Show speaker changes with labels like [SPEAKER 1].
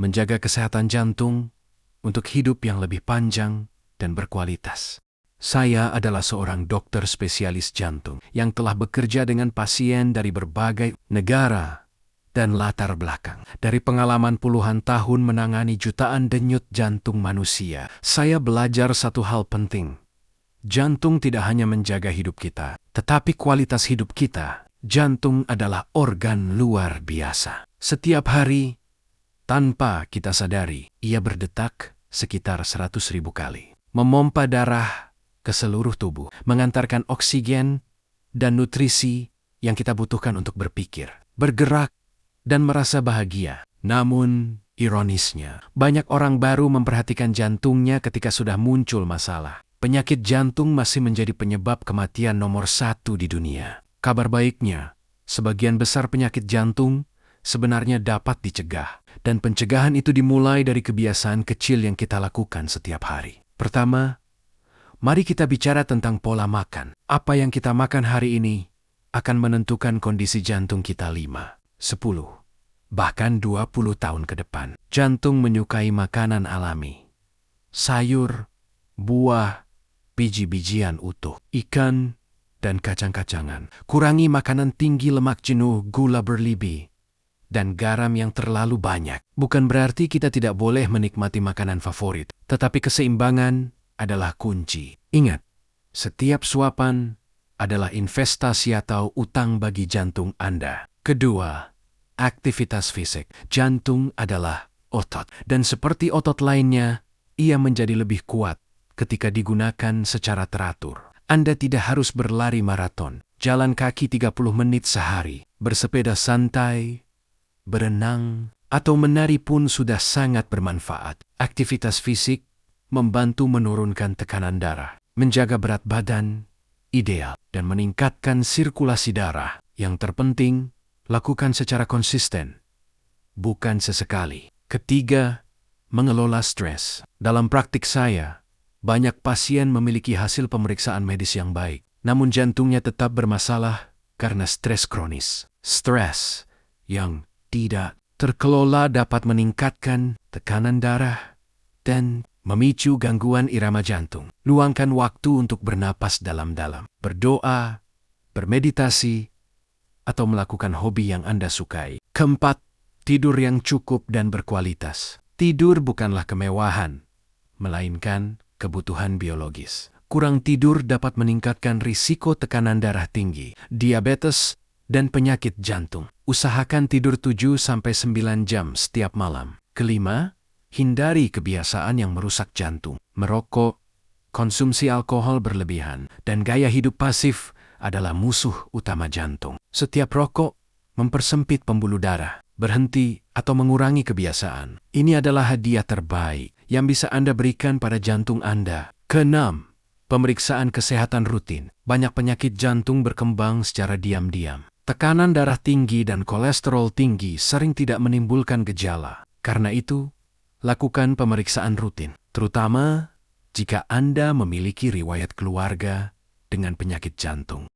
[SPEAKER 1] menjaga kesehatan jantung untuk hidup yang lebih panjang dan berkualitas. Saya adalah seorang dokter spesialis jantung yang telah bekerja dengan pasien dari berbagai negara dan latar belakang. Dari pengalaman puluhan tahun menangani jutaan denyut jantung manusia, saya belajar satu hal penting. Jantung tidak hanya menjaga hidup kita, tetapi kualitas hidup kita. Jantung adalah organ luar biasa. Setiap hari, tanpa kita sadari, ia berdetak sekitar 100.000 kali. Memompa darah ke seluruh tubuh, mengantarkan oksigen dan nutrisi yang kita butuhkan untuk berpikir, bergerak, dan merasa bahagia. Namun, ironisnya, banyak orang baru memperhatikan jantungnya ketika sudah muncul masalah. Penyakit jantung masih menjadi penyebab kematian nomor 1 di dunia. Kabar baiknya, sebagian besar penyakit jantung sebenarnya dapat dicegah, dan pencegahan itu dimulai dari kebiasaan kecil yang kita lakukan setiap hari. Pertama, mari kita bicara tentang pola makan. Apa yang kita makan hari ini akan menentukan kondisi jantung kita 5, 10, bahkan 20 tahun ke depan. Jantung menyukai makanan alami. Sayur, buah, biji-bijian utuh, ikan, dan kacang-kacangan. Kurangi makanan tinggi lemak jenuh, gula berlebih, dan garam yang terlalu banyak. Bukan berarti kita tidak boleh menikmati makanan favorit, tetapi keseimbangan adalah kunci. Ingat, setiap suapan adalah investasi atau utang bagi jantung Anda. Kedua, aktivitas fisik. Jantung adalah otot, dan seperti otot lainnya, ia menjadi lebih kuat ketika digunakan secara teratur. Anda tidak harus berlari maraton, jalan kaki 30 menit sehari, bersepeda santai, berenang, atau menari pun sudah sangat bermanfaat. Aktivitas fisik membantu menurunkan tekanan darah, menjaga berat badan ideal, dan meningkatkan sirkulasi darah. Yang terpenting, lakukan secara konsisten, bukan sesekali. Ketiga, mengelola stres. Dalam praktik saya, banyak pasien memiliki hasil pemeriksaan medis yang baik, namun jantungnya tetap bermasalah karena stres kronis. Stres yang tidak terkelola dapat meningkatkan tekanan darah dan memicu gangguan irama jantung. Luangkan waktu untuk bernapas dalam-dalam, berdoa, bermeditasi, atau melakukan hobi yang Anda sukai. Keempat, tidur yang cukup dan berkualitas. Tidur bukanlah kemewahan, melainkan kebutuhan biologis. Kurang tidur dapat meningkatkan risiko tekanan darah tinggi, diabetes, dan penyakit jantung. Usahakan tidur 7-9 jam setiap malam. Kelima, hindari kebiasaan yang merusak jantung. Merokok, konsumsi alkohol berlebihan, dan gaya hidup pasif adalah musuh utama jantung. Setiap rokok mempersempit pembuluh darah. Berhenti atau mengurangi kebiasaan. Ini adalah hadiah terbaik yang bisa Anda berikan pada jantung Anda. Keenam, pemeriksaan kesehatan rutin. Banyak penyakit jantung berkembang secara diam-diam. Tekanan darah tinggi dan kolesterol tinggi sering tidak menimbulkan gejala. Karena itu, lakukan pemeriksaan rutin, terutama jika Anda memiliki riwayat keluarga dengan penyakit jantung.